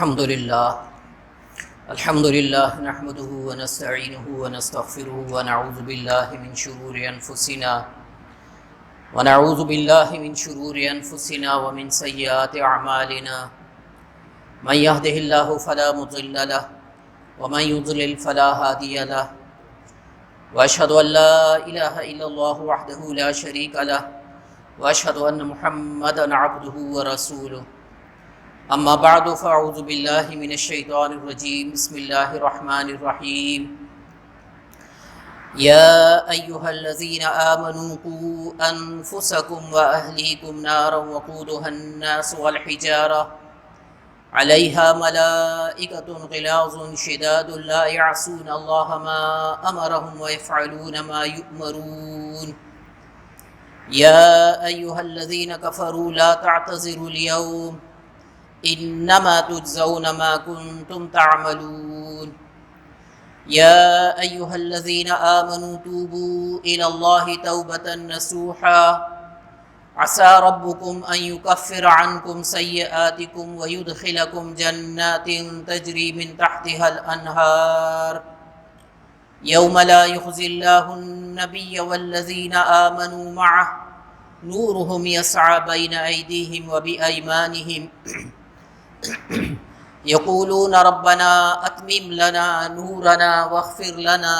الحمد لله نحمده ونستعينه ونستغفره ونعوذ بالله من شرور أنفسنا ومن سيئات أعمالنا من يهده الله فلا مضل له ومن يضلل فلا هادي له وأشهد أن لا إله إلا الله وحده لا شريك له وأشهد أن محمدا عبده ورسوله اما بعد فاعوذ باللہ من الشیطان الرجیم بسم اللہ الرحمن الرحیم یا ایہا الذین آمنوا قوا انفسکم واہلیکم نارا وقودها الناس والحجارہ علیہا ملائکۃ غلاظ شداد لا یعصون اللہ ما امرهم ویفعلون ما یؤمرون یا ایہا الذین کفروا لا تعتذروا اليوم انما تجزون ما كنتم تعملون يا ايها الذين امنوا توبوا الى الله توبة نصوحا عسى ربكم ان يكفر عنكم سيئاتكم ويدخلكم جنات تجري من تحتها الانهار يوم لا يخزي الله النبي والذين امنوا معه نورهم يسعى بين ايديهم وبايمانهم یقولون ربنا اتمم لنا نورنا واغفر لنا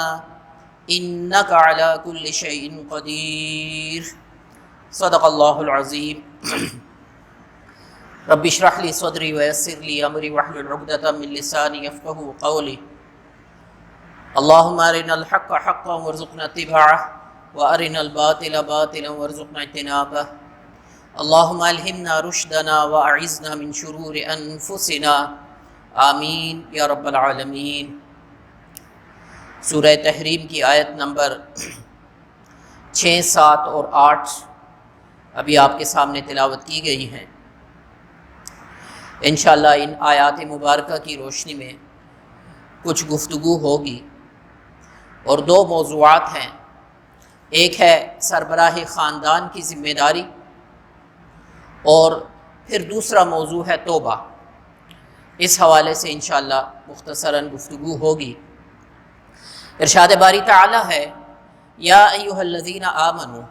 انک علی کل شیء قدیر صدق اللہ العظیم رب اشرح لی صدری ویسر لی امری واحلل عقدۃ من لسانی یفقهوا قولی اللهم ارنا الحق حقا وارزقنا اتباعه وارنا الباطل باطلا وارزقنا اجتنابه اللهم الہمنا رشدنا واعذنا من شرور انفسنا آمین یا رب العالمین۔ سورہ تحریم کی آیت نمبر 6، 7 اور 8 ابھی آپ کے سامنے تلاوت کی گئی ہیں۔ انشاءاللہ ان آیات مبارکہ کی روشنی میں کچھ گفتگو ہوگی، اور 2 موضوعات ہیں۔ ایک ہے سربراہ خاندان کی ذمہ داری، اور پھر دوسرا موضوع ہے توبہ۔ اس حوالے سے انشاءاللہ مختصراً گفتگو ہوگی۔ ارشاد باری تعالی ہے یا ایہا الذین آمنوا،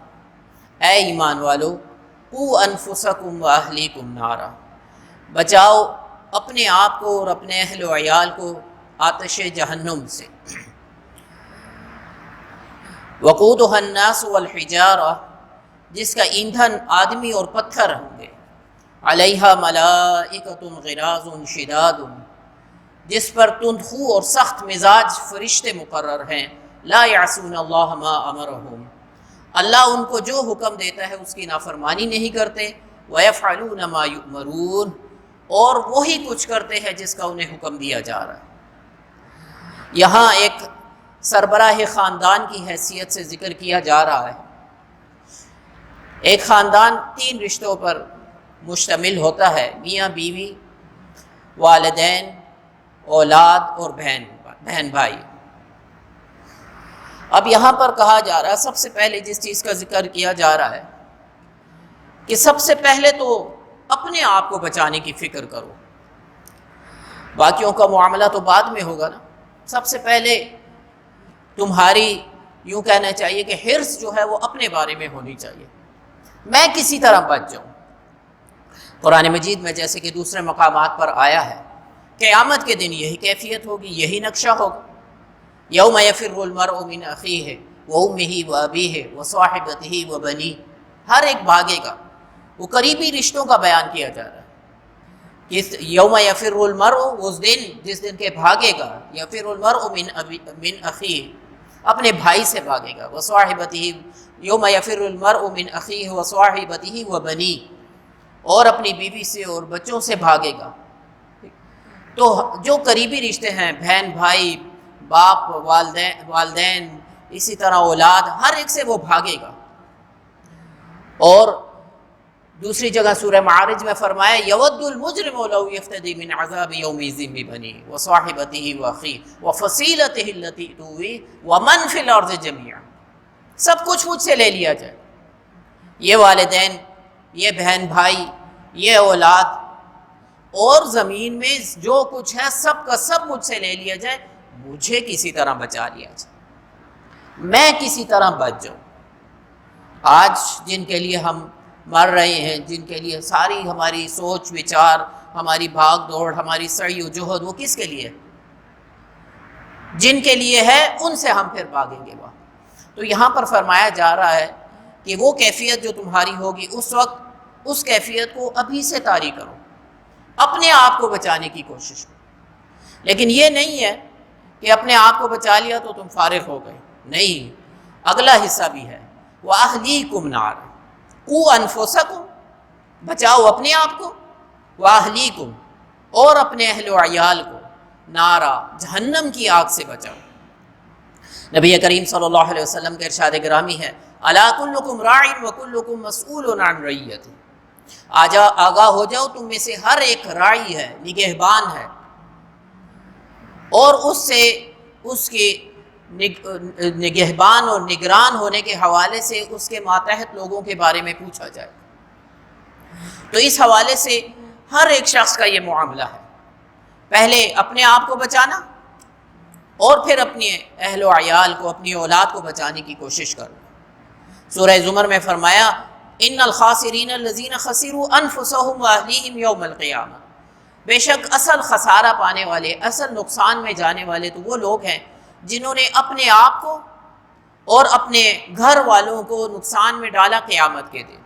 اے ایمان والو، قوا انفسکم واہلیکم نارا، بچاؤ اپنے آپ کو اور اپنے اہل و عیال کو آتش جہنم سے۔ وقودها الناس والحجارہ، جس کا ایندھن آدمی اور پتھر ہوں گے۔ علیہا ملائکۃ غلاظ شداد، جس پر تندخو اور سخت مزاج فرشتے مقرر ہیں۔ لا یعصون اللہ ما امرہم، اللہ ان کو جو حکم دیتا ہے اس کی نافرمانی نہیں کرتے۔ ویفعلون ما یؤمرون، اور وہی کچھ کرتے ہیں جس کا انہیں حکم دیا جا رہا ہے۔ یہاں ایک سربراہ خاندان کی حیثیت سے ذکر کیا جا رہا ہے۔ ایک خاندان 3 رشتوں پر مشتمل ہوتا ہے: میاں بیوی، والدین، اولاد اور بہن بھائی۔ اب یہاں پر کہا جا رہا ہے، سب سے پہلے جس چیز کا ذکر کیا جا رہا ہے کہ سب سے پہلے تو اپنے آپ کو بچانے کی فکر کرو، باقیوں کا معاملہ تو بعد میں ہوگا نا۔ سب سے پہلے تمہاری یوں کہنا چاہیے کہ حرص جو ہے وہ اپنے بارے میں ہونی چاہیے، میں کسی طرح بچ جاؤں۔ قرآن مجید میں جیسے کہ دوسرے مقامات پر آیا ہے، قیامت کے دن یہی کیفیت ہوگی، یہی نقشہ ہوگا۔ یوم یفر المرء من اخیہ وامہ وابیہ وصاحبتہ وبنیہ، ہر ایک بھاگے گا۔ وہ قریبی رشتوں کا بیان کیا جا رہا ہے کہ یوم یفر المرء، اس دن جس دن کے بھاگے گا، یفر المرء من اخیہ، اپنے بھائی سے بھاگے گا، وصاحبتہ، یوم یفر المرء من اخیہ وصاحبتہ وبنیہ، اور اپنی بیوی سے اور بچوں سے بھاگے گا۔ تو جو قریبی رشتے ہیں، بہن بھائی، باپ، والدین، اسی طرح اولاد، ہر ایک سے وہ بھاگے گا۔ اور دوسری جگہ سورہ معارج میں فرمایا یود المجرم لو یفتدی من عذاب یومئذ ببنیہ وصاحبتہ واخیہ وفصیلتہ التی تؤویہ ومن فی الارض جميعا، سب کچھ مجھ سے لے لیا جائے، یہ والدین، یہ بہن بھائی، یہ اولاد، اور زمین میں جو کچھ ہے سب کا سب مجھ سے لے لیا جائے، مجھے کسی طرح بچا لیا جائے، میں کسی طرح بچ جاؤں۔ آج جن کے لیے ہم مر رہے ہیں، جن کے لیے ساری ہماری سوچ وچار، ہماری بھاگ دوڑ، ہماری سعی و جہد، وہ کس کے لیے؟ جن کے لیے ہے ان سے ہم پھر بھاگیں گے وہاں۔ تو یہاں پر فرمایا جا رہا ہے کہ وہ کیفیت جو تمہاری ہوگی اس وقت، اس کیفیت کو ابھی سے طاری کرو، اپنے آپ کو بچانے کی کوشش کرو۔ لیکن یہ نہیں ہے کہ اپنے آپ کو بچا لیا تو تم فارغ ہو گئے، نہیں، اگلا حصہ بھی ہے، وَأَهْلِيكُمْ نَارًا، قُوا أَنفُسَكُمْ، بچاؤ اپنے آپ کو، وَأَهْلِيكُمْ، اور اپنے اہل و عیال کو، نارا، جہنم کی آگ سے بچاؤ۔ نبی کریم صلی اللہ علیہ وسلم کے ارشاد گرامی ہے، أَلَا كُلُّكُمْ رَاعٍ وَكُلُّكُمْ مَسْئُولٌ عَنْ رَعِيَّتِهِ، آگاہ ہو جاؤ تم میں سے ہر ایک راعی ہے، نگہبان ہے، اور اس سے اس کے نگہبان اور نگران ہونے کے حوالے سے اس کے ماتحت لوگوں کے بارے میں پوچھا جائے۔ تو اس حوالے سے ہر ایک شخص کا یہ معاملہ ہے، پہلے اپنے آپ کو بچانا اور پھر اپنے اہل و عیال کو، اپنی اولاد کو بچانے کی کوشش کرنا۔ سورہ زمر میں فرمایا، ان الخاسرین الذین خسروا انفسهم واہلیہم یوم القیامہ، بے شک اصل خسارہ پانے والے، اصل نقصان میں جانے والے تو وہ لوگ ہیں جنہوں نے اپنے آپ کو اور اپنے گھر والوں کو نقصان میں ڈالا قیامت کے دن۔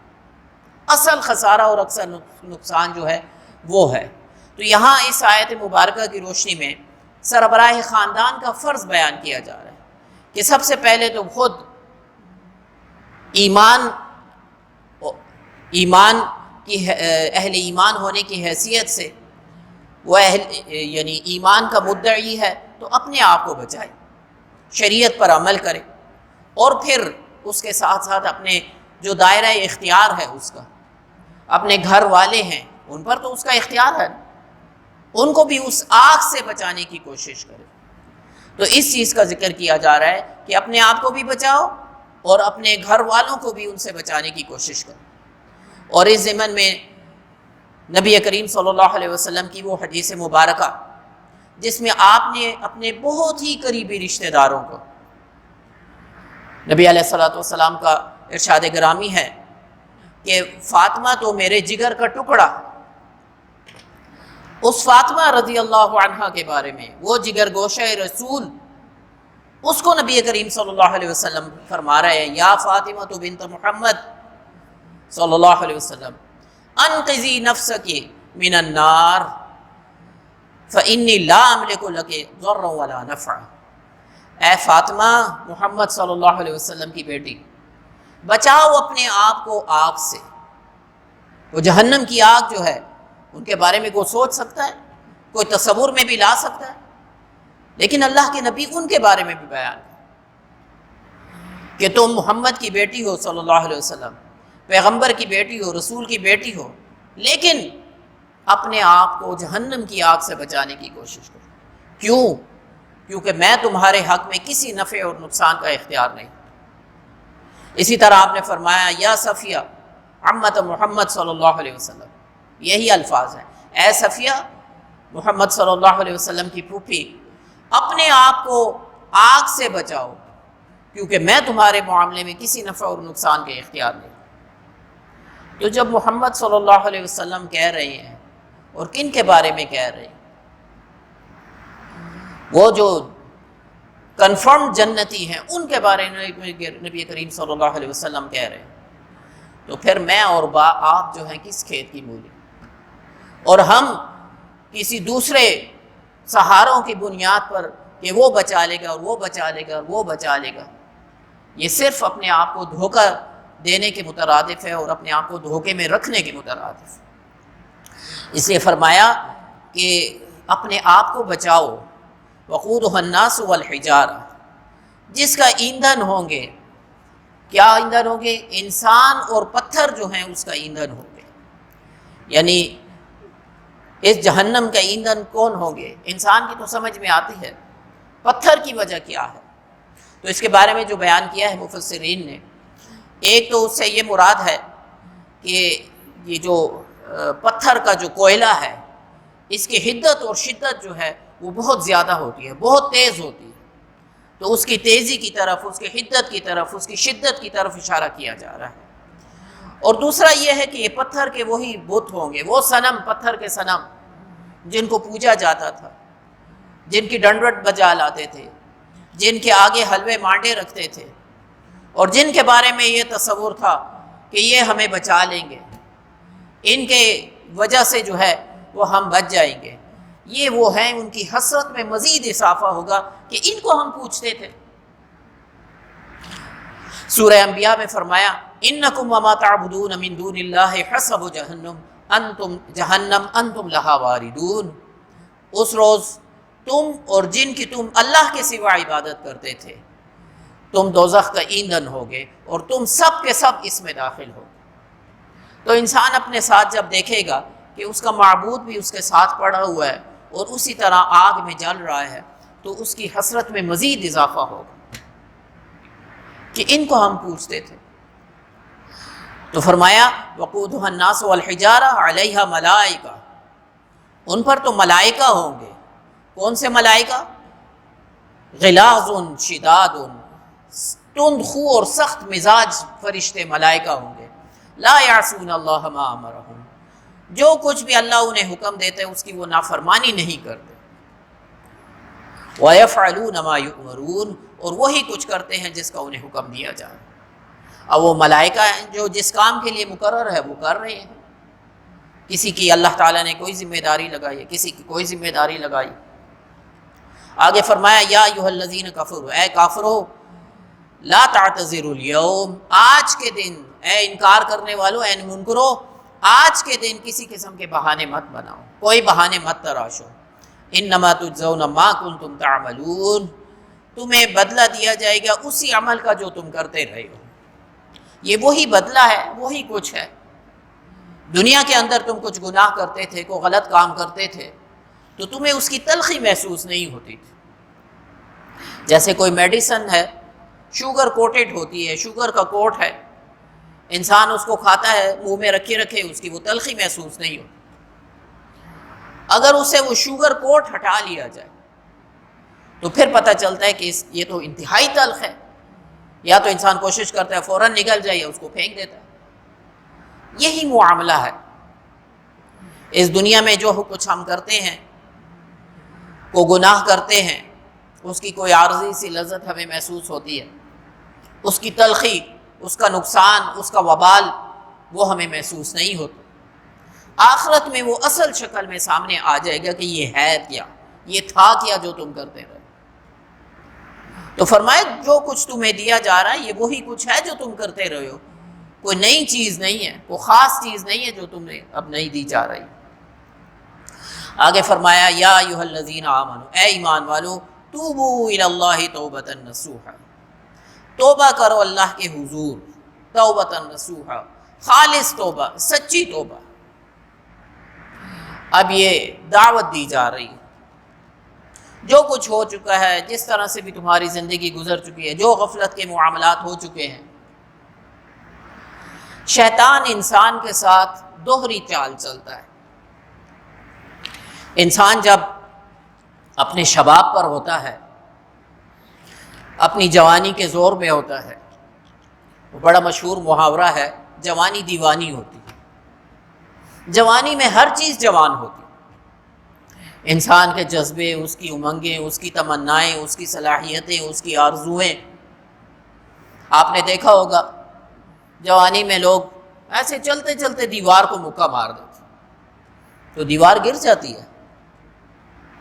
اصل خسارہ اور اکثر نقصان جو ہے وہ ہے۔ تو یہاں اس آیت مبارکہ کی روشنی میں سربراہ خاندان کا فرض بیان کیا جا رہا ہے کہ سب سے پہلے تو خود ایمان کی اہل ایمان ہونے کی حیثیت سے وہ یعنی ایمان کا مدعی ہے تو اپنے آپ کو بچائے، شریعت پر عمل کرے، اور پھر اس کے ساتھ ساتھ اپنے جو دائرہ اختیار ہے اس کا، اپنے گھر والے ہیں ان پر تو اس کا اختیار ہے، ان کو بھی اس آگ سے بچانے کی کوشش کرے۔ تو اس چیز کا ذکر کیا جا رہا ہے کہ اپنے آپ کو بھی بچاؤ اور اپنے گھر والوں کو بھی ان سے بچانے کی کوشش کرو۔ اور اس ضمن میں نبی کریم صلی اللہ علیہ وسلم کی وہ حدیث مبارکہ جس میں آپ نے اپنے بہت ہی قریبی رشتہ داروں کو، نبی علیہ الصلوۃ والسلام کا ارشاد گرامی ہے کہ فاطمہ تو میرے جگر کا ٹکڑا، اس فاطمہ رضی اللہ عنہا کے بارے میں، وہ جگر گوشہ رسول، اس کو نبی کریم صلی اللہ علیہ وسلم فرما رہے ہیں، یا فاطمہ تو بنت محمد صلی اللہ علیہ وسلم، انقذی نفسک من النار فإنی لا املک لک ضرا ولا نفعا، اے فاطمہ، محمد صلی اللہ علیہ وسلم کی بیٹی، بچاؤ اپنے آپ کو آگ سے۔ وہ جہنم کی آگ جو ہے ان کے بارے میں کوئی سوچ سکتا ہے، کوئی تصور میں بھی لا سکتا ہے، لیکن اللہ کے نبی ان کے بارے میں بھی بیان کہ تم محمد کی بیٹی ہو صلی اللہ علیہ وسلم، پیغمبر کی بیٹی ہو، رسول کی بیٹی ہو، لیکن اپنے آپ کو جہنم کی آگ سے بچانے کی کوشش کرو۔ کیوں؟ کیونکہ میں تمہارے حق میں کسی نفع اور نقصان کا اختیار نہیں۔ اسی طرح آپ نے فرمایا، یا صفیہ عمت محمد صلی اللہ علیہ وسلم، یہی الفاظ ہیں، اے صفیہ، محمد صلی اللہ علیہ وسلم کی پھوپھی، اپنے آپ کو آگ سے بچاؤ کیونکہ میں تمہارے معاملے میں کسی نفع اور نقصان کے اختیار نہیں۔ تو جب محمد صلی اللہ علیہ وسلم کہہ رہے ہیں، اور کن کے بارے میں کہہ رہے ہیں؟ وہ جو کنفرم جنتی ہیں ان کے بارے میں نبی کریم صلی اللہ علیہ وسلم کہہ رہے ہیں، تو پھر میں اور آپ جو ہیں کس کھیت کی مولی، اور ہم کسی دوسرے سہاروں کی بنیاد پر کہ وہ بچا لے گا اور وہ بچا لے گا اور وہ بچا لے گا، یہ صرف اپنے آپ کو دھوکہ دینے کے مترادف ہے اور اپنے آپ کو دھوکے میں رکھنے کے مترادف ہے۔ اس لیے فرمایا کہ اپنے آپ کو بچاؤ، وقودہ الناس والحجارہ، جس کا ایندھن ہوں گے، کیا ایندھن ہوں گے؟ انسان اور پتھر جو ہیں اس کا ایندھن ہوں گے۔ یعنی اس جہنم کا ایندھن کون ہوں گے؟ انسان کی تو سمجھ میں آتی ہے، پتھر کی وجہ کیا ہے؟ تو اس کے بارے میں جو بیان کیا ہے مفسرین نے، ایک تو اس سے یہ مراد ہے کہ یہ جو پتھر کا جو کوئلہ ہے اس کی حدت اور شدت جو ہے وہ بہت زیادہ ہوتی ہے، بہت تیز ہوتی ہے، تو اس کی تیزی کی طرف، اس کی حدت کی طرف، اس کی شدت کی طرف اشارہ کیا جا رہا ہے۔ اور دوسرا یہ ہے کہ یہ پتھر کے وہی بت ہوں گے، وہ صنم، پتھر کے صنم جن کو پوجا جاتا تھا، جن کی ڈنڈوت بجا لاتے تھے، جن کے آگے حلوے مانڈے رکھتے تھے، اور جن کے بارے میں یہ تصور تھا کہ یہ ہمیں بچا لیں گے، ان کے وجہ سے جو ہے وہ ہم بچ جائیں گے، یہ وہ ہیں، ان کی حسرت میں مزید اضافہ ہوگا کہ ان کو ہم پوچھتے تھے۔ سورہ انبیاء میں فرمایا انکم وما تعبدون من دون اللہ حسب جہنم انتم لہا واردون، اس روز تم اور جن کی تم اللہ کے سوا عبادت کرتے تھے، تم دوزخ کا ایندھن ہوگے اور تم سب کے سب اس میں داخل ہو۔ تو انسان اپنے ساتھ جب دیکھے گا کہ اس کا معبود بھی اس کے ساتھ پڑا ہوا ہے اور اسی طرح آگ میں جل رہا ہے، تو اس کی حسرت میں مزید اضافہ ہوگا کہ ان کو ہم پوچھتے تھے۔ تو فرمایا وقودها الناس والحجارہ علیہا ملائکہ، ان پر تو ملائکہ ہوں گے۔ کون سے ملائکہ؟ غلاظ شداد، تند خو اور سخت مزاج فرشتے ملائکہ ہوں گے۔ لا یعصون اللہ ما امرہم، جو کچھ بھی اللہ انہیں حکم دیتے ہیں اس کی وہ نافرمانی نہیں کرتے۔ وَيَفْعَلُونَ مَا يُؤْمَرُونَ، اور وہی کچھ کرتے ہیں جس کا انہیں حکم دیا جائے۔ اب وہ ملائکہ ہیں جو جس کام کے لیے مقرر ہے وہ کر رہے ہیں، کسی کی اللہ تعالیٰ نے کوئی ذمہ داری لگائی ہے، کسی کی کوئی ذمہ داری لگائی۔ آگے فرمایا یا ایھا الذین کفروا، اے کافرو، لا تعتذروا اليوم، آج کے دن، اے انکار کرنے والو، اے منکرو، آج کے دن کسی قسم کے بہانے مت بناؤ، کوئی بہانے مت تراشو۔ انما تجزون ما کنتم تعملون، تمہیں بدلہ دیا جائے گا اسی عمل کا جو تم کرتے رہے ہو۔ یہ وہی بدلہ ہے، وہی کچھ ہے۔ دنیا کے اندر تم کچھ گناہ کرتے تھے، کوئی غلط کام کرتے تھے، تو تمہیں اس کی تلخی محسوس نہیں ہوتی تھی۔ جیسے کوئی میڈیسن ہے، شوگر کوٹڈ ہوتی ہے، شوگر کا کوٹ ہے، انسان اس کو کھاتا ہے، منہ میں رکھے رکھے اس کی وہ تلخی محسوس نہیں ہوتی۔ اگر اسے وہ شوگر کوٹ ہٹا لیا جائے تو پھر پتہ چلتا ہے کہ یہ تو انتہائی تلخ ہے، یا تو انسان کوشش کرتا ہے فوراً نگل جائے یا اس کو پھینک دیتا ہے۔ یہی معاملہ ہے اس دنیا میں، جو کچھ ہم کرتے ہیں، کو گناہ کرتے ہیں، اس کی کوئی عارضی سی لذت ہمیں محسوس ہوتی ہے، اس کی تلخی، اس کا نقصان، اس کا وبال وہ ہمیں محسوس نہیں ہوتا۔ آخرت میں وہ اصل شکل میں سامنے آ جائے گا کہ یہ ہے کیا، یہ تھا کیا جو تم کرتے رہے۔ تو فرمایا جو کچھ تمہیں دیا جا رہا ہے یہ وہی کچھ ہے جو تم کرتے رہے ہو، کوئی نئی چیز نہیں ہے، کوئی خاص چیز نہیں ہے جو تمہیں اب نہیں دی جا رہی۔ آگے فرمایا یا ایھا الذین آمنوا، اے ایمان والو، توبوا الی اللہ توبۃ نصوحا، توبہ کرو اللہ کے حضور، توبۃ نصوحا، خالص توبہ، سچی توبہ۔ اب یہ دعوت دی جا رہی ہے، جو کچھ ہو چکا ہے، جس طرح سے بھی تمہاری زندگی گزر چکی ہے، جو غفلت کے معاملات ہو چکے ہیں، شیطان انسان کے ساتھ دوہری چال چلتا ہے۔ انسان جب اپنے شباب پر ہوتا ہے، اپنی جوانی کے زور میں ہوتا ہے، وہ بڑا مشہور محاورہ ہے، جوانی دیوانی ہوتی ہے۔ جوانی میں ہر چیز جوان ہوتی ہے، انسان کے جذبے، اس کی امنگیں، اس کی تمنائیں، اس کی صلاحیتیں، اس کی آرزوئیں۔ آپ نے دیکھا ہوگا جوانی میں لوگ ایسے چلتے چلتے دیوار کو مکہ مار دیتے، تو دیوار گر جاتی ہے،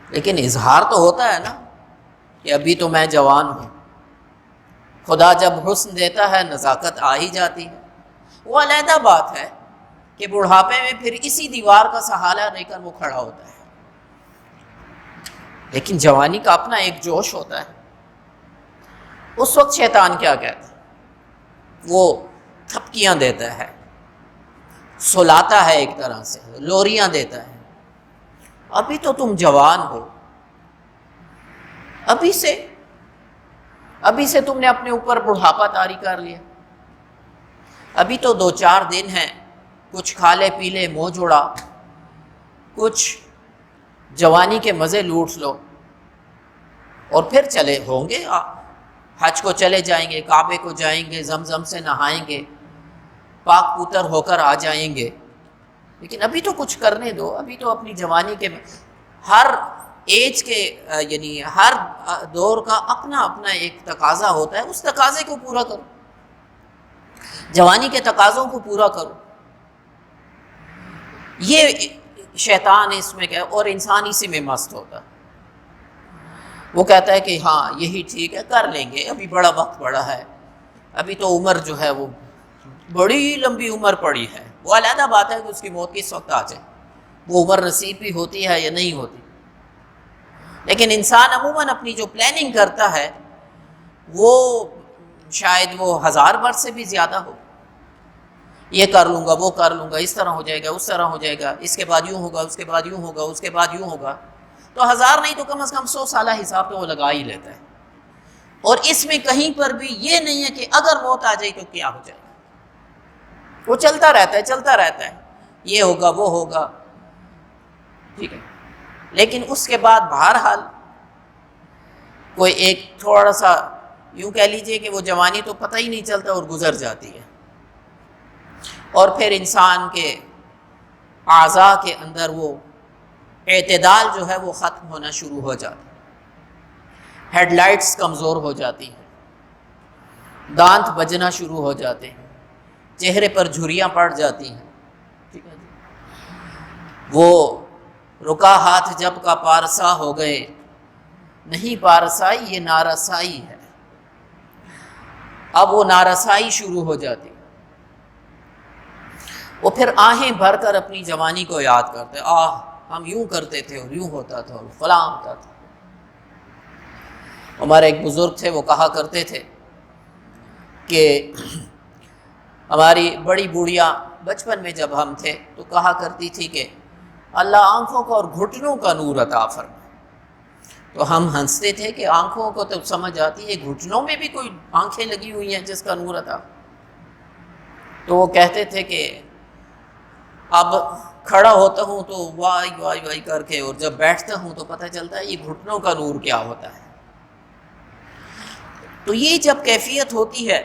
لیکن اظہار تو ہوتا ہے نا کہ ابھی تو میں جوان ہوں۔ خدا جب حسن دیتا ہے نزاکت آ ہی جاتی ہے۔ وہ علیحدہ بات ہے کہ بڑھاپے میں پھر اسی دیوار کا سہارا لے کر وہ کھڑا ہوتا ہے، لیکن جوانی کا اپنا ایک جوش ہوتا ہے۔ اس وقت شیطان کیا کہتا ہے؟ وہ تھپکیاں دیتا ہے، سلاتا ہے، ایک طرح سے لوریاں دیتا ہے۔ ابھی تو تم جوان ہو، ابھی سے تم نے اپنے اوپر بڑھاپا طاری کر لیا، ابھی تو 2-4 دن ہیں، کچھ کھا لے پی لے، منہ جوڑا، کچھ جوانی کے مزے لوٹ لو اور پھر چلے ہوں گے، حج کو چلے جائیں گے، کعبے کو جائیں گے، زمزم سے نہائیں گے، پاک پوتر ہو کر آ جائیں گے، لیکن ابھی تو کچھ کرنے دو، ابھی تو اپنی جوانی کے ہر ایج کے یعنی ہر دور کا اپنا اپنا ایک تقاضا ہوتا ہے، اس تقاضے کو پورا کرو، جوانی کے تقاضوں کو پورا کرو۔ یہ شیطان اس میں کیا، اور انسان اسی میں مست ہوتا ہے، وہ کہتا ہے کہ ہاں یہی ٹھیک ہے، کر لیں گے، ابھی بڑا وقت پڑا ہے، ابھی تو عمر جو ہے وہ بڑی لمبی عمر پڑی ہے۔ وہ علیحدہ بات ہے کہ اس کی موت کس وقت آ جائے، وہ عمر نصیب بھی ہوتی ہے یا نہیں ہوتی، لیکن انسان عموماً اپنی جو پلاننگ کرتا ہے وہ شاید وہ 1000 برس سے بھی زیادہ ہو، یہ کر لوں گا، وہ کر لوں گا، اس طرح ہو جائے گا، اس طرح ہو جائے گا، اس کے بعد یوں ہوگا، اس کے بعد یوں ہوگا، اس کے بعد یوں ہوگا، تو 1000 نہیں تو کم از کم 100 سالہ حساب تو وہ لگا ہی لیتا ہے، اور اس میں کہیں پر بھی یہ نہیں ہے کہ اگر موت آ جائے تو کیا ہو جائے گا، وہ چلتا رہتا ہے چلتا رہتا ہے، یہ ہوگا وہ ہوگا، ٹھیک ہے، لیکن اس کے بعد بہرحال کوئی ایک تھوڑا سا یوں کہہ لیجئے کہ وہ جوانی تو پتہ ہی نہیں چلتا اور گزر جاتی ہے، اور پھر انسان کے اعضاء کے اندر وہ اعتدال جو ہے وہ ختم ہونا شروع ہو جاتا ہے، ہیڈ لائٹس کمزور ہو جاتی ہیں، دانت بجنا شروع ہو جاتے ہیں، چہرے پر جھریاں پڑ جاتی ہیں، ٹھیک ہے جی، وہ رکا ہاتھ جب کا پارسا ہو گئے، نہیں پارسائی یہ نارسائی ہے، اب وہ نارسائی شروع ہو جاتی، وہ پھر آہیں بھر کر اپنی جوانی کو یاد کرتے، ہم یوں کرتے تھے اور یوں ہوتا تھا اور فلاں ہوتا تھا۔ ہمارے ایک بزرگ تھے، وہ کہا کرتے تھے کہ ہماری بڑی بوڑھیا بچپن میں جب ہم تھے تو کہا کرتی تھی کہ اللہ آنکھوں کو اور گھٹنوں کا نور عطا فرمائے، تو ہم ہنستے تھے کہ آنکھوں کو تو سمجھ آتی ہے، گھٹنوں میں بھی کوئی آنکھیں لگی ہوئی ہیں جس کا نور عطا، تو وہ کہتے تھے کہ اب کھڑا ہوتا ہوں تو وائی وائی وائی کر کے، اور جب بیٹھتا ہوں تو پتہ چلتا ہے یہ گھٹنوں کا نور کیا ہوتا ہے۔ تو یہ جب کیفیت ہوتی ہے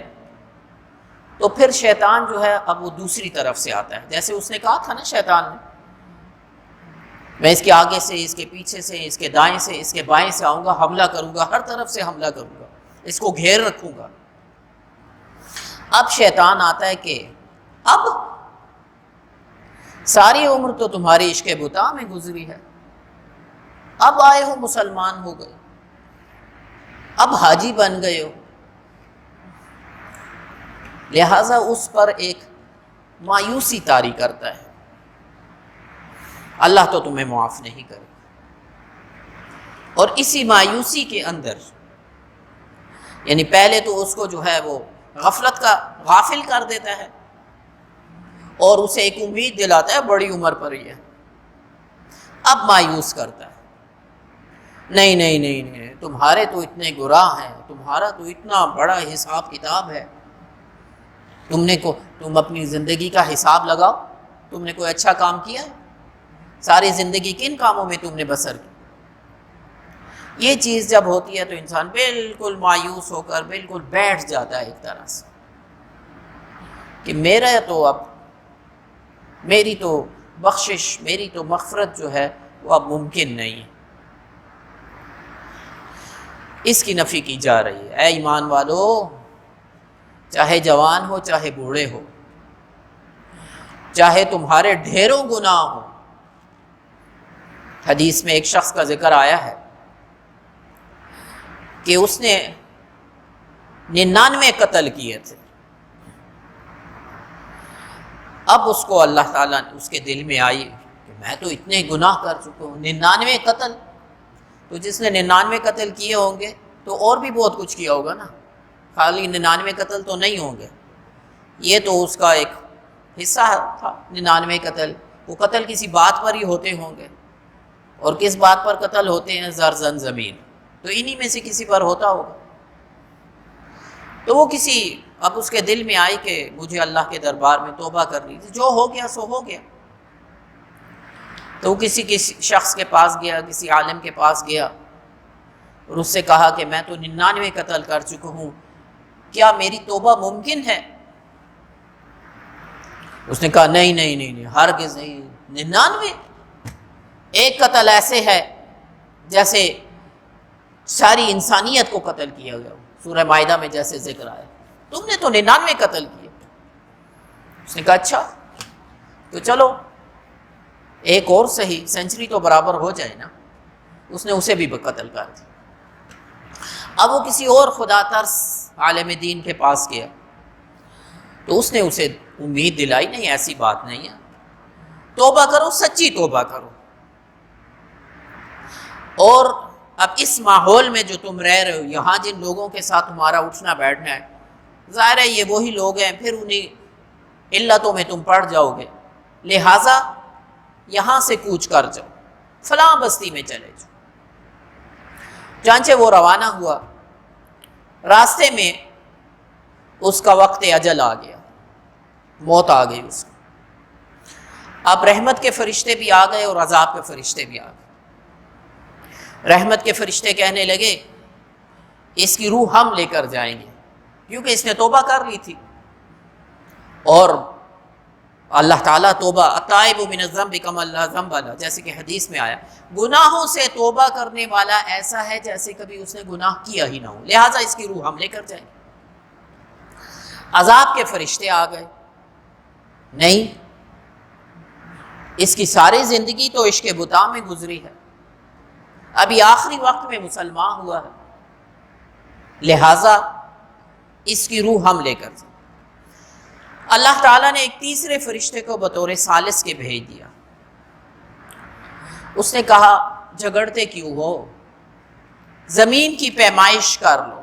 تو پھر شیطان جو ہے اب وہ دوسری طرف سے آتا ہے، جیسے اس نے کہا تھا نا شیطان نے، میں اس کے آگے سے، اس کے پیچھے سے، اس کے دائیں سے، اس کے بائیں سے آؤں گا، حملہ کروں گا، ہر طرف سے حملہ کروں گا، اس کو گھیر رکھوں گا۔ اب شیطان آتا ہے کہ اب ساری عمر تو تمہاری عشق بتاں میں گزری ہے، اب آئے ہو مسلمان ہو گئے، اب حاجی بن گئے ہو، لہٰذا اس پر ایک مایوسی طاری کرتا ہے، اللہ تو تمہیں معاف نہیں کرے، اور اسی مایوسی کے اندر یعنی پہلے تو اس کو جو ہے وہ غفلت کا غافل کر دیتا ہے اور اسے ایک امید دلاتا ہے بڑی عمر پر ہی ہے، اب مایوس کرتا ہے، نہیں نہیں نہیں نہیں، تمہارے تو اتنے گناہ ہیں، تمہارا تو اتنا بڑا حساب کتاب ہے، تم اپنی زندگی کا حساب لگاؤ، تم نے کوئی اچھا کام کیا ہے، ساری زندگی کن کاموں میں تم نے بسر کی۔ یہ چیز جب ہوتی ہے تو انسان بالکل مایوس ہو کر بالکل بیٹھ جاتا ہے ایک طرح سے کہ میرا تو اب میری تو بخشش، میری تو مغفرت جو ہے وہ اب ممکن نہیں ہے، اس کی نفی کی جا رہی ہے۔ اے ایمان والو، چاہے جوان ہو چاہے بوڑھے ہو، چاہے تمہارے ڈھیروں گناہ ہو، حدیث میں ایک شخص کا ذکر آیا ہے کہ اس نے 99 قتل کیے تھے، اب اس کو اللہ تعالیٰ نے اس کے دل میں آئی کہ میں تو اتنے گناہ کر چکا ہوں، 99 قتل، تو جس نے 99 قتل کیے ہوں گے تو اور بھی بہت کچھ کیا ہوگا نا، خالی 99 قتل تو نہیں ہوں گے، یہ تو اس کا ایک حصہ تھا 99 قتل، وہ قتل کسی بات پر ہی ہوتے ہوں گے، اور کس بات پر قتل ہوتے ہیں؟ زر زن زمین، تو انہی میں سے کسی پر ہوتا ہوگا، تو وہ کسی اب اس کے دل میں آئی کہ مجھے اللہ کے دربار میں توبہ کرنی تھی، جو ہو گیا سو ہو گیا، تو وہ کسی شخص کے پاس گیا، کسی عالم کے پاس گیا اور اس سے کہا کہ میں تو 99 قتل کر چکا ہوں، کیا میری توبہ ممکن ہے؟ اس نے کہا نہیں نہیں نہیں نہیں، ہرگز نہیں، 99 ایک قتل ایسے ہے جیسے ساری انسانیت کو قتل کیا گیا، سورہ مائدہ میں جیسے ذکر آیا، تم نے تو 99 قتل کیے۔ اس نے کہا اچھا تو چلو ایک اور صحیح، سینچری تو برابر ہو جائے نا۔ اس نے اسے بھی قتل کر دیا۔ اب وہ کسی اور خدا ترس عالم دین کے پاس گیا تو اس نے اسے امید دلائی، نہیں ایسی بات نہیں ہے، توبہ کرو، سچی توبہ کرو، اور اب اس ماحول میں جو تم رہ رہے ہو، یہاں جن لوگوں کے ساتھ تمہارا اٹھنا بیٹھنا ہے، ظاہر ہے یہ وہی لوگ ہیں، پھر انہیں علتوں میں تم پڑ جاؤ گے، لہٰذا یہاں سے کوچ کر جاؤ، فلاں بستی میں چلے جاؤ۔ چانچہ وہ روانہ ہوا، راستے میں اس کا وقت اجل آ گیا، موت آ گئی اس کو۔ اب رحمت کے فرشتے بھی آ گئے اور عذاب کے فرشتے بھی آ گئے۔ رحمت کے فرشتے کہنے لگے اس کی روح ہم لے کر جائیں گے، کیونکہ اس نے توبہ کر لی تھی، اور اللہ تعالیٰ توبہ التائب من الذنب کمن لا ذنب لہ، جیسے کہ حدیث میں آیا، گناہوں سے توبہ کرنے والا ایسا ہے جیسے کبھی اس نے گناہ کیا ہی نہ ہو، لہٰذا اس کی روح ہم لے کر جائیں گے۔ عذاب کے فرشتے آ گئے، نہیں، اس کی ساری زندگی تو عشق بتاں میں گزری ہے، ابھی آخری وقت میں مسلمان ہوا ہے، لہٰذا اس کی روح ہم لے کر جائیں۔ اللہ تعالیٰ نے ایک تیسرے فرشتے کو بطور ثالث کے بھیج دیا۔ اس نے کہا جھگڑتے کیوں ہو، زمین کی پیمائش کر لو،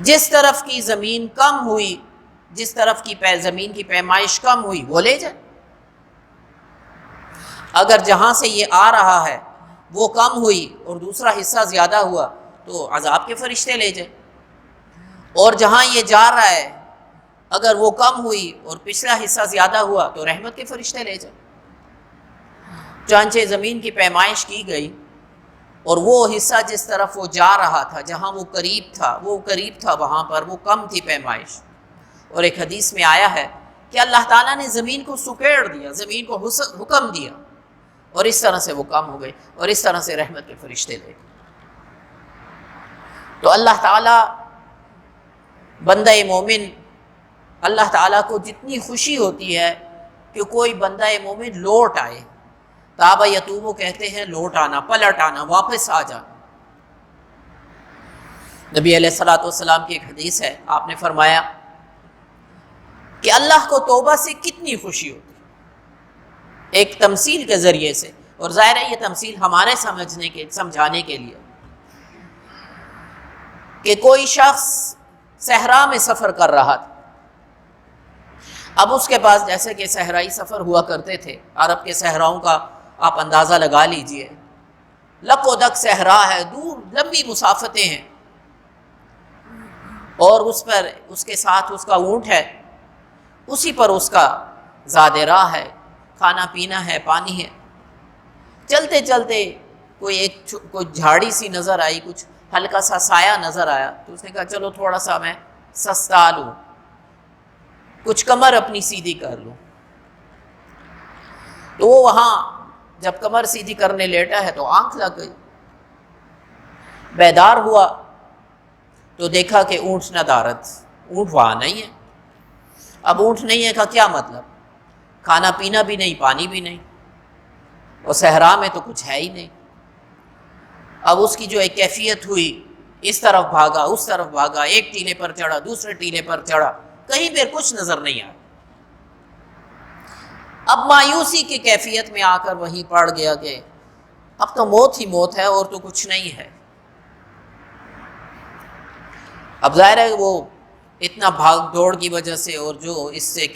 جس طرف کی زمین کم ہوئی، جس طرف کی زمین کی پیمائش کم ہوئی وہ لے جائے، اگر جہاں سے یہ آ رہا ہے وہ کم ہوئی اور دوسرا حصہ زیادہ ہوا تو عذاب کے فرشتے لے جائیں، اور جہاں یہ جا رہا ہے اگر وہ کم ہوئی اور پچھلا حصہ زیادہ ہوا تو رحمت کے فرشتے لے جائیں۔ چانچہ زمین کی پیمائش کی گئی، اور وہ حصہ جس طرف وہ جا رہا تھا، جہاں وہ قریب تھا وہاں پر وہ کم تھی پیمائش، اور ایک حدیث میں آیا ہے کہ اللہ تعالیٰ نے زمین کو سکیڑ دیا، زمین کو حکم دیا، اور اس طرح سے وہ کم ہو گئی، اور اس طرح سے رحمت کے فرشتے لے گئے۔ تو اللہ تعالیٰ بندہ مومن، اللہ تعالیٰ کو جتنی خوشی ہوتی ہے کہ کوئی بندہ مومن لوٹ آئے، تاب یتوب کہتے ہیں لوٹ آنا، پلٹ آنا، واپس آ جانا۔ نبی علیہ الصلوۃ والسلام کی ایک حدیث ہے، آپ نے فرمایا کہ اللہ کو توبہ سے کتنی خوشی ہوتی ہے، ایک تمثیل کے ذریعے سے، اور ظاہر ہے یہ تمثیل ہمارے سمجھانے کے لیے، کہ کوئی شخص صحرا میں سفر کر رہا تھا، اب اس کے پاس جیسے کہ صحرائی سفر ہوا کرتے تھے، عرب کے صحراؤں کا آپ اندازہ لگا لیجئے، لک و دک صحرا ہے، دور لمبی مسافتیں ہیں، اور اس کے ساتھ اس کا اونٹ ہے، اسی پر اس کا زاد راہ ہے، کھانا پینا ہے، پانی ہے۔ چلتے چلتے کوئی جھاڑی سی نظر آئی، کچھ ہلکا سا سایہ نظر آیا، تو اس نے کہا چلو تھوڑا سا میں سستا لوں، کچھ کمر اپنی سیدھی کر لوں۔ تو وہ وہاں جب کمر سیدھی کرنے لیٹا ہے تو آنکھ لگ گئی، بیدار ہوا تو دیکھا کہ اونٹ ندارت، اونٹ وہاں نہیں ہے۔ اب اونٹ نہیں ہے کا کیا مطلب، کھانا پینا بھی نہیں، پانی بھی نہیں، اور صحرا میں تو کچھ ہے ہی نہیں۔ اب اس کی جو ایک کیفیت ہوئی، اس طرف بھاگا، اس طرف بھاگا، ایک ٹیلے پر چڑھا، دوسرے ٹیلے پر چڑھا، کہیں پہ کچھ نظر نہیں آیا۔ اب مایوسی کی کیفیت میں آ کر وہیں پڑ گیا کہ اب تو موت ہی موت ہے اور تو کچھ نہیں ہے۔ اب ظاہر ہے وہ اتنا بھاگ دوڑ کی وجہ سے، اور جو اس سے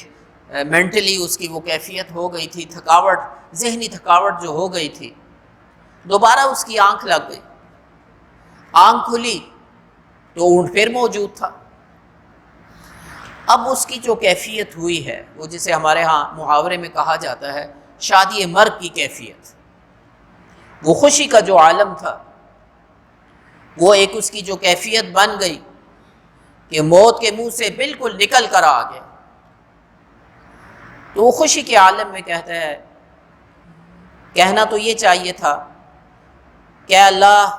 مینٹلی اس کی وہ کیفیت ہو گئی تھی، تھکاوٹ، ذہنی تھکاوٹ جو ہو گئی تھی، دوبارہ اس کی آنکھ لگ گئی، آنکھ کھلی تو اونٹ پھر موجود تھا۔ اب اس کی جو کیفیت ہوئی ہے، وہ جسے ہمارے ہاں محاورے میں کہا جاتا ہے شادی مرگ کی کیفیت، وہ خوشی کا جو عالم تھا، وہ ایک اس کی جو کیفیت بن گئی کہ موت کے منہ سے بالکل نکل کر آ گیا، تو وہ خوشی کے عالم میں کہتا ہے، کہنا تو یہ چاہیے تھا کہ اللہ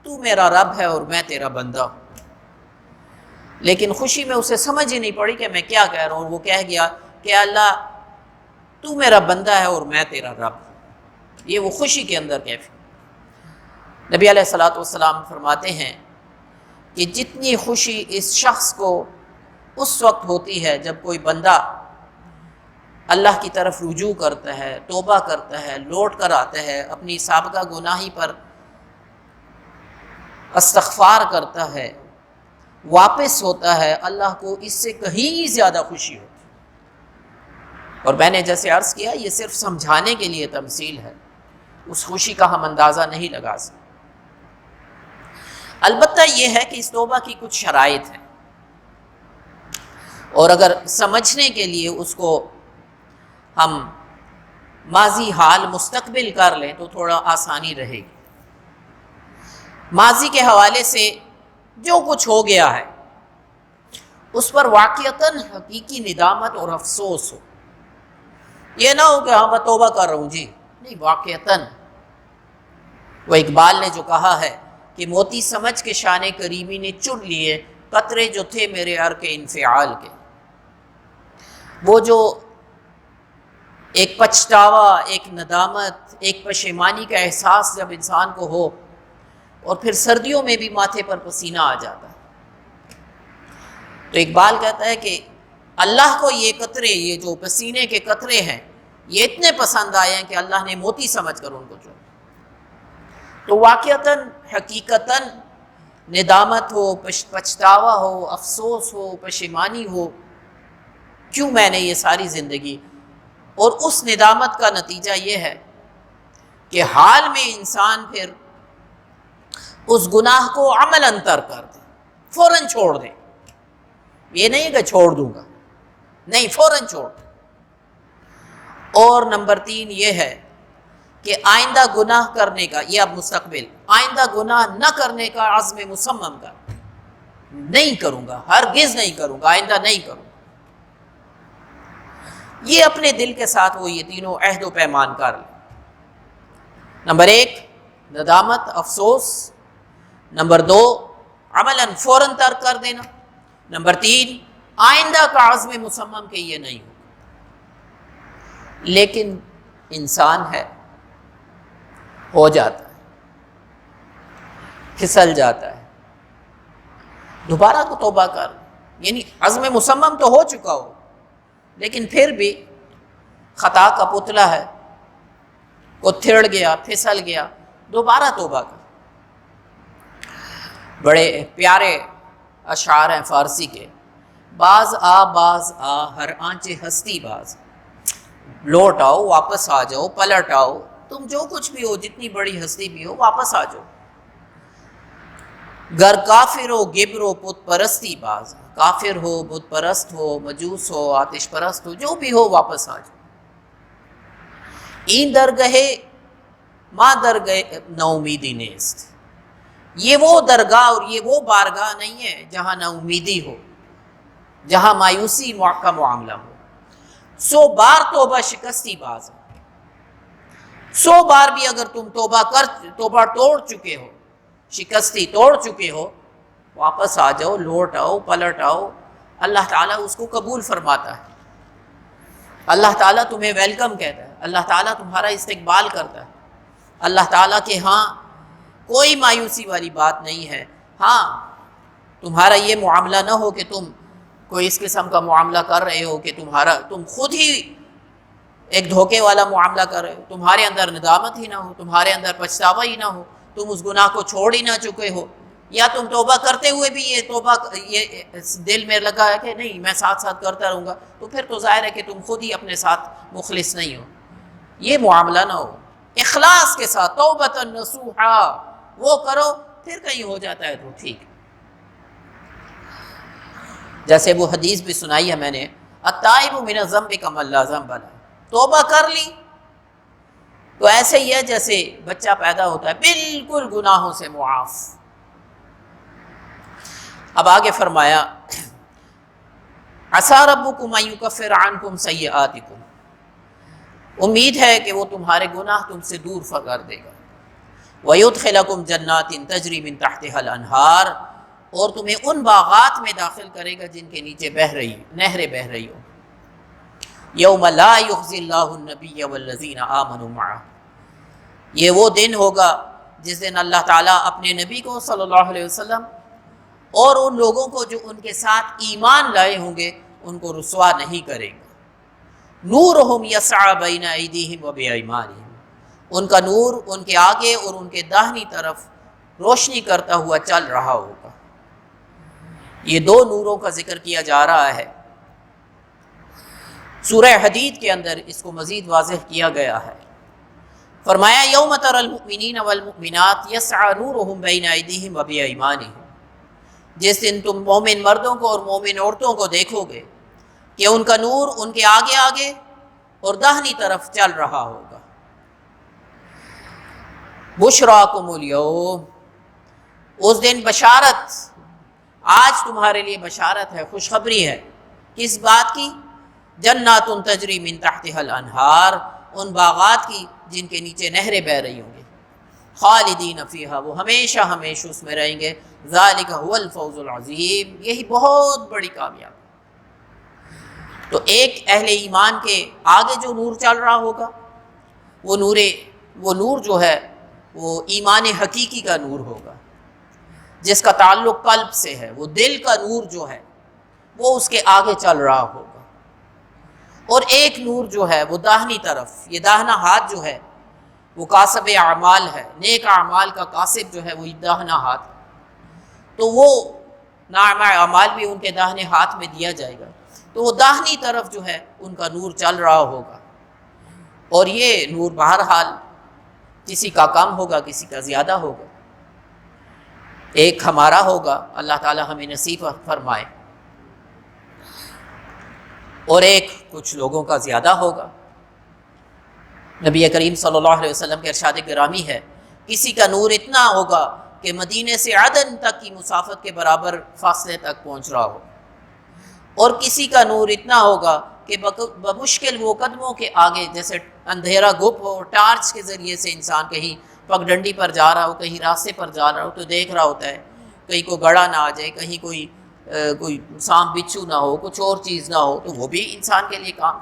تو میرا رب ہے اور میں تیرا بندہ ہوں، لیکن خوشی میں اسے سمجھ ہی نہیں پڑی کہ میں کیا کہہ رہا ہوں، اور وہ کہہ گیا کہ اللہ تو میرا بندہ ہے اور میں تیرا رب ہوں۔ یہ وہ خوشی کے اندر کیفیت۔ نبی علیہ الصلوۃ والسلام فرماتے ہیں کہ جتنی خوشی اس شخص کو اس وقت ہوتی ہے جب کوئی بندہ اللہ کی طرف رجوع کرتا ہے، توبہ کرتا ہے، لوٹ کر آتا ہے، اپنی سابقہ گناہی پر استغفار کرتا ہے، واپس ہوتا ہے، اللہ کو اس سے کہیں زیادہ خوشی ہوتی ہے۔ اور میں نے جیسے عرض کیا، یہ صرف سمجھانے کے لیے تمثیل ہے، اس خوشی کا ہم اندازہ نہیں لگا سکتے۔ البتہ یہ ہے کہ اس توبہ کی کچھ شرائط ہیں، اور اگر سمجھنے کے لیے اس کو ہم ماضی حال مستقبل کر لیں تو تھوڑا آسانی رہے گی۔ ماضی کے حوالے سے جو کچھ ہو گیا ہے اس پر واقعتاً حقیقی ندامت اور افسوس ہو، یہ نہ ہو کہ ہاں میں توبہ کر رہا ہوں جی، نہیں، واقعتاً۔ وہ اقبال نے جو کہا ہے کہ موتی سمجھ کے شان کریمی نے چن لیے قطرے جو تھے میرے عرق انفعال کے، وہ جو ایک پچھتاوا، ایک ندامت، ایک پشیمانی کا احساس جب انسان کو ہو، اور پھر سردیوں میں بھی ماتھے پر پسینہ آ جاتا ہے، تو اقبال کہتا ہے کہ اللہ کو یہ قطرے، یہ جو پسینے کے قطرے ہیں، یہ اتنے پسند آئے ہیں کہ اللہ نے موتی سمجھ کر ان کو چنا۔ تو واقعتاً، حقیقتاً ندامت ہو، پچھتاوا ہو، افسوس ہو، پشیمانی ہو، کیوں میں نے یہ ساری زندگی، اور اس ندامت کا نتیجہ یہ ہے کہ حال میں انسان پھر اس گناہ کو عملاً ترک کر دے، فوراً چھوڑ دے، یہ نہیں کہ چھوڑ دوں گا، نہیں، فوراً چھوڑ دے۔ اور نمبر 3 یہ ہے کہ آئندہ گناہ کرنے کا، یہ اب مستقبل، آئندہ گناہ نہ کرنے کا عزم مصمم کر، نہیں کروں گا، ہرگز نہیں کروں گا، آئندہ نہیں کروں گا۔ یہ اپنے دل کے ساتھ وہ یہ تینوں عہد و پیمان کر لیں۔ نمبر 1 ندامت، افسوس۔ نمبر 2 عملاً فوراً ترک کر دینا۔ نمبر 3 آئندہ کا عزم مصمم کہ یہ نہیں ہو۔ لیکن انسان ہے، ہو جاتا ہے، پھسل جاتا ہے، دوبارہ کو توبہ کر، یعنی عزم مصمم تو ہو چکا ہو، لیکن پھر بھی خطا کا پتلا ہے، وہ تھڑ گیا، پھسل گیا، دوبارہ توبہ کر۔ بڑے پیارے اشعار ہیں فارسی کے، باز آ ہر آنچے ہستی باز، لوٹ آؤ، واپس آ جاؤ، پلٹ آؤ، تم جو کچھ بھی ہو، جتنی بڑی ہستی بھی ہو، واپس آ جاؤ۔ گر کافر ہو گبر ہو پت پرستی باز، کافر ہو، بت پرست ہو، مجوس ہو، آتش پرست ہو، جو بھی ہو، واپس آ جاؤ۔ این درگہے ماں درگہ نا امیدی نیست، یہ وہ درگاہ اور یہ وہ بارگاہ نہیں ہے جہاں نا امیدی ہو، جہاں مایوسی کا معاملہ ہو۔ 100 بار توبہ شکستی باز، 100 بار بھی اگر تم توبہ توڑ چکے ہو، شکستی توڑ چکے ہو، واپس آ جاؤ، لوٹ آؤ، پلٹ آؤ، اللہ تعالیٰ اس کو قبول فرماتا ہے، اللہ تعالیٰ تمہیں ویلکم کہتا ہے، اللہ تعالیٰ تمہارا استقبال کرتا ہے، اللہ تعالیٰ کے ہاں کوئی مایوسی والی بات نہیں ہے۔ ہاں، تمہارا یہ معاملہ نہ ہو کہ تم کوئی اس قسم کا معاملہ کر رہے ہو کہ تم خود ہی ایک دھوکے والا معاملہ کر رہے ہو، تمہارے اندر ندامت ہی نہ ہو، تمہارے اندر پچھتاوا ہی نہ ہو، تم اس گناہ کو چھوڑ ہی نہ چکے ہو، یا تم توبہ کرتے ہوئے بھی یہ دل میں لگا ہے کہ نہیں میں ساتھ ساتھ کرتا رہوں گا، تو پھر تو ظاہر ہے کہ تم خود ہی اپنے ساتھ مخلص نہیں ہو۔ یہ معاملہ نہ ہو، اخلاص کے ساتھ توبۃ نصوحا وہ کرو، پھر کہیں ہو جاتا ہے تو ٹھیک ہے۔ جیسے وہ حدیث بھی سنائی ہے میں نے، التائب من الذنب کمن لا ذنب لہ، توبہ کر لی تو ایسے ہی ہے جیسے بچہ پیدا ہوتا ہے بالکل گناہوں سے معاف۔ اب آگے فرمایا عسیٰ ربکم ان یکفر عنکم سیئاتکم، امید ہے کہ وہ تمہارے گناہ تم سے دور کر دے گا، وَيُدْخِلَكُمْ جَنَّاتٍ تَجْرِي مِن تَحْتِهَا الْأَنْهَارُ، اور تمہیں ان باغات میں داخل کرے گا جن کے نیچے نہریں بہہ رہی ہوں۔ یوم لا یخزی اللہ النبی والذین آمنوا معہ، یہ وہ دن ہوگا جس دن اللہ تعالیٰ اپنے نبی کو صلی اللہ علیہ وسلم اور ان لوگوں کو جو ان کے ساتھ ایمان لائے ہوں گے ان کو رسوا نہیں کرے گا۔ نورہم یسعی بین ایدیہم وبایمانہم، ان کا نور ان کے آگے اور ان کے داہنی طرف روشنی کرتا ہوا چل رہا ہوگا۔ یہ دو نوروں کا ذکر کیا جا رہا ہے۔ سورہ حدید کے اندر اس کو مزید واضح کیا گیا ہے، فرمایا یوم تری المؤمنین والمؤمنات یسعی نورہم بین ایدیہم وبایمانہم، جس دن تم مومن مردوں کو اور مومن عورتوں کو دیکھو گے کہ ان کا نور ان کے آگے آگے اور داہنی طرف چل رہا ہوگا۔ بشراکم الیوم، اس دن بشارت، آج تمہارے لیے بشارت ہے، خوشخبری ہے، کس بات کی؟ جنات تجری من تحتها الانہار، ان باغات کی جن کے نیچے نہریں بہہ رہی ہوں گی، خالدین فیہا، وہ ہمیشہ ہمیشہ اس میں رہیں گے، ذالک هو الفوز العظیم، یہی بہت بڑی کامیابی۔ تو ایک اہل ایمان کے آگے جو نور چل رہا ہوگا وہ نور جو ہے وہ ایمان حقیقی کا نور ہوگا، جس کا تعلق قلب سے ہے، وہ دل کا نور جو ہے وہ اس کے آگے چل رہا ہوگا۔ اور ایک نور جو ہے وہ داہنی طرف، یہ داہنا ہاتھ جو ہے وہ کاسب اعمال ہے، نیک اعمال کا کاسب جو ہے وہ داہنا ہاتھ، تو وہ ناعمہ اعمال بھی ان کے داہنے ہاتھ میں دیا جائے گا، تو وہ داہنی طرف جو ہے ان کا نور چل رہا ہوگا۔ اور یہ نور بہرحال کسی کا کم ہوگا، کسی کا زیادہ ہوگا، ایک ہمارا ہوگا، اللہ تعالی ہمیں نصیب فرمائے، اور ایک کچھ لوگوں کا زیادہ ہوگا۔ نبی کریم صلی اللہ علیہ وسلم کے ارشاد گرامی ہے، کسی کا نور اتنا ہوگا کہ مدینے سے عدن تک کی مسافت کے برابر فاصلے تک پہنچ رہا ہو، اور کسی کا نور اتنا ہوگا کہ بمشکل وہ قدموں کے آگے، جیسے اندھیرا گپ ہو، ٹارچ کے ذریعے سے انسان کہیں پگڈنڈی پر جا رہا ہو، کہیں راستے پر جا رہا ہو تو دیکھ رہا ہوتا ہے، کہیں کوئی گڑا نہ آ جائے، کہیں کوئی سانپ بچھو نہ ہو، کچھ اور چیز نہ ہو، تو وہ بھی انسان کے لیے کام۔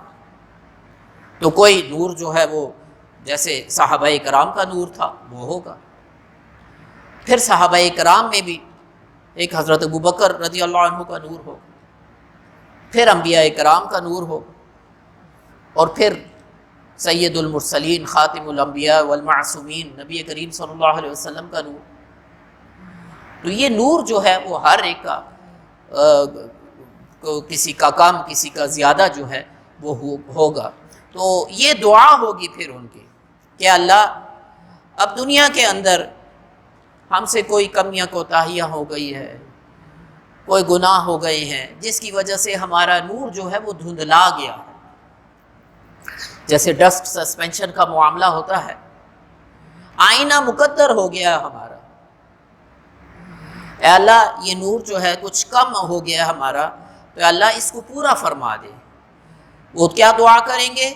تو کوئی نور جو ہے وہ جیسے صحابہ کرام کا نور تھا وہ ہوگا، پھر صحابہ کرام میں بھی ایک حضرت ابوبکر رضی اللہ عنہ کا نور ہوگا، پھر انبیاء کرام کا نور ہوگا، اور پھر سید المرسلین خاتم الانبیاء والمعصومین نبی کریم صلی اللہ علیہ وسلم کا نور۔ تو یہ نور جو ہے وہ ہر ایک کا کسی کا کم، کسی کا زیادہ جو ہے وہ ہوگا۔ تو یہ دعا ہوگی پھر ان کی کہ اللہ اب دنیا کے اندر ہم سے کوئی کمیاں کوتاہیاں ہو گئی ہے، کوئی گناہ ہو گئے ہیں جس کی وجہ سے ہمارا نور جو ہے وہ دھندلا گیا ہے، جیسے ڈسٹ سسپینشن کا معاملہ ہوتا ہے، آئینہ مقدر ہو گیا ہمارا، اے اللہ یہ نور جو ہے کچھ کم ہو گیا ہمارا، تو اے اللہ اس کو پورا فرما دے۔ وہ کیا دعا کریں گے؟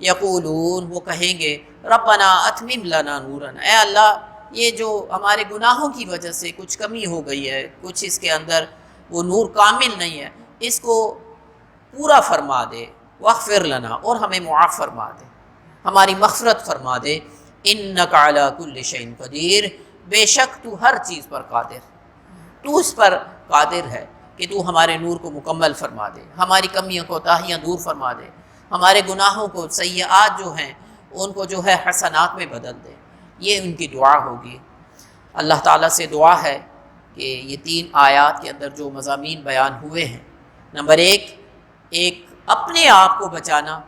یقولون، وہ کہیں گے ربنا اتمم لنا نورنا، اے اللہ یہ جو ہمارے گناہوں کی وجہ سے کچھ کمی ہو گئی ہے، کچھ اس کے اندر وہ نور کامل نہیں ہے، اس کو پورا فرما دے، واغفر لنا، اور ہمیں معاف فرما دے، ہماری مغفرت فرما دے، انک علی کل شیء قدیر، بے شک تو ہر چیز پر قادر، تو اس پر قادر ہے کہ تو ہمارے نور کو مکمل فرما دے، ہماری کمیاں کوتاہیاں دور فرما دے، ہمارے گناہوں کو، سیئات جو ہیں ان کو جو ہے حسنات میں بدل دے۔ یہ ان کی دعا ہوگی۔ اللہ تعالیٰ سے دعا ہے کہ یہ 3 آیات کے اندر جو مضامین بیان ہوئے ہیں، نمبر 1 اپنے آپ کو بچانا،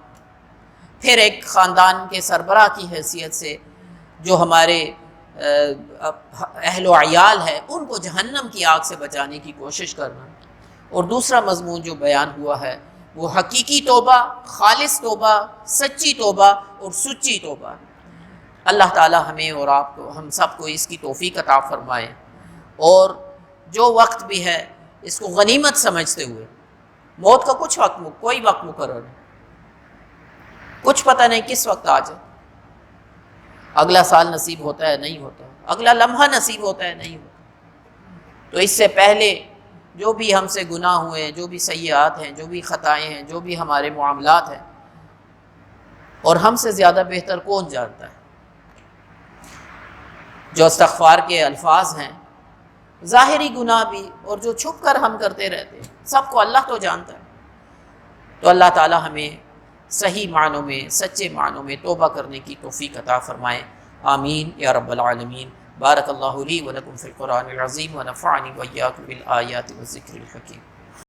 پھر ایک خاندان کے سربراہ کی حیثیت سے جو ہمارے اہل و عیال ہے ان کو جہنم کی آگ سے بچانے کی کوشش کرنا، اور دوسرا مضمون جو بیان ہوا ہے وہ حقیقی توبہ، خالص توبہ، سچی توبہ اور سچی توبہ، اللہ تعالی ہمیں اور آپ کو، ہم سب کو اس کی توفیق عطا فرمائے، اور جو وقت بھی ہے اس کو غنیمت سمجھتے ہوئے، موت کا کوئی وقت مقرر نہیں، کچھ پتہ نہیں کس وقت آ جائے، اگلا سال نصیب ہوتا ہے نہیں ہوتا، اگلا لمحہ نصیب ہوتا ہے نہیں ہوتا، تو اس سے پہلے جو بھی ہم سے گناہ ہوئے ہیں، جو بھی سیئات ہیں، جو بھی خطائیں ہیں، جو بھی ہمارے معاملات ہیں، اور ہم سے زیادہ بہتر کون جانتا ہے؟ جو استغفار کے الفاظ ہیں، ظاہری گناہ بھی اور جو چھپ کر ہم کرتے رہتے ہیں، سب کو اللہ تو جانتا ہے۔ تو اللہ تعالی ہمیں صحیح معنوں میں، سچے معنوں میں توبہ کرنے کی توفیق عطا فرمائے، آمین یا رب العالمین۔ بارک اللہ لی و لکم فی القرآن العظیم و نفعنی و ایاکم بالآیات والذکر الحکیم۔